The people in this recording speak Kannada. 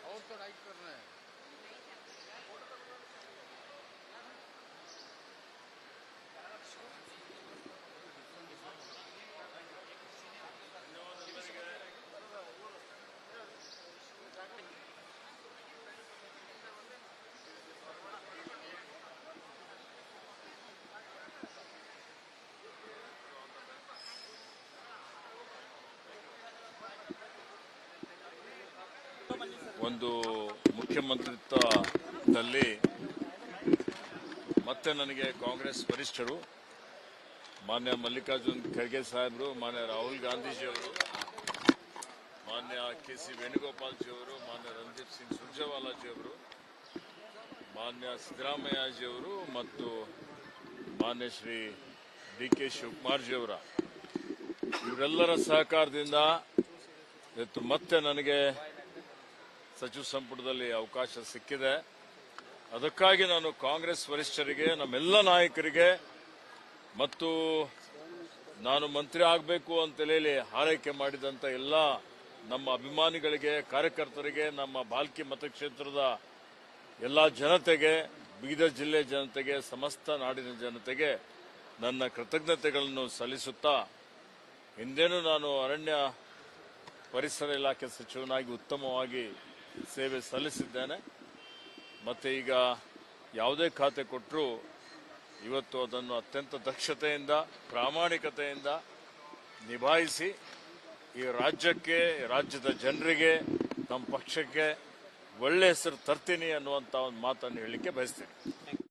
और तो राइट करना है। ಒಂದು ಮುಖ್ಯಮಂತ್ರಿತ್ವದಲ್ಲಿ ಮತ್ತೆ ನನಗೆ ಕಾಂಗ್ರೆಸ್ ವರಿಷ್ಠರು ಮಾನ್ಯ ಮಲ್ಲಿಕಾರ್ಜುನ್ ಖರ್ಗೆ ಸಾಹೇಬರು, ಮಾನ್ಯ ರಾಹುಲ್ ಗಾಂಧೀಜಿಯವರು, ಮಾನ್ಯ ಕೆ.ಸಿ. ವೇಣುಗೋಪಾಲ್ಜಿಯವರು, ಮಾನ್ಯ ರಣದೀಪ್ ಸಿಂಗ್ ಸುರ್ಜೇವಾಲಾಜಿಯವರು, ಮಾನ್ಯ ಸಿದ್ದರಾಮಯ್ಯಜಿಯವರು ಮತ್ತು ಮಾನ್ಯ ಶ್ರೀ ಡಿ.ಕೆ. ಶಿವಕುಮಾರ್ಜಿಯವರ ಇವರೆಲ್ಲರ ಸಹಕಾರದಿಂದ ಇವತ್ತು ಮತ್ತೆ ನನಗೆ ಸಚಿವ ಸಂಪುಟದಲ್ಲಿ ಅವಕಾಶ ಸಿಕ್ಕಿದೆ. ಅದಕ್ಕಾಗಿ ನಾನು ಕಾಂಗ್ರೆಸ್ ವರಿಷ್ಠರಿಗೆ, ನಮ್ಮೆಲ್ಲ ನಾಯಕರಿಗೆ ಮತ್ತು ನಾನು ಮಂತ್ರಿ ಆಗಬೇಕು ಅಂತೇಳಿ ಹಾರೈಕೆ ಮಾಡಿದಂಥ ಎಲ್ಲ ನಮ್ಮ ಅಭಿಮಾನಿಗಳಿಗೆ, ಕಾರ್ಯಕರ್ತರಿಗೆ, ನಮ್ಮ ಬಾಲ್ಕಿ ಮತಕ್ಷೇತ್ರದ ಎಲ್ಲ ಜನತೆಗೆ, ಬೀದರ್ ಜಿಲ್ಲೆ ಜನತೆಗೆ, ಸಮಸ್ತ ನಾಡಿನ ಜನತೆಗೆ ನನ್ನ ಕೃತಜ್ಞತೆಗಳನ್ನು ಸಲ್ಲಿಸುತ್ತಾ, ಹಿಂದೇನು ನಾನು ಅರಣ್ಯ ಪರಿಸರ ಇಲಾಖೆ ಸಚಿವನಾಗಿ ಉತ್ತಮವಾಗಿ ಸೇವೆ ಸಲ್ಲಿಸಿದ್ದೇನೆ. ಮತ್ತು ಈಗ ಯಾವುದೇ ಖಾತೆ ಕೊಟ್ಟರೂ ಇವತ್ತು ಅದನ್ನು ಅತ್ಯಂತ ದಕ್ಷತೆಯಿಂದ, ಪ್ರಾಮಾಣಿಕತೆಯಿಂದ ನಿಭಾಯಿಸಿ ಈ ರಾಜ್ಯಕ್ಕೆ, ರಾಜ್ಯದ ಜನರಿಗೆ, ನಮ್ಮ ಪಕ್ಷಕ್ಕೆ ಒಳ್ಳೆ ಹೆಸರು ತರ್ತೀನಿ ಅನ್ನುವಂಥ ಒಂದು ಮಾತನ್ನು ಹೇಳಲಿಕ್ಕೆ ಬಯಸ್ತೀನಿ.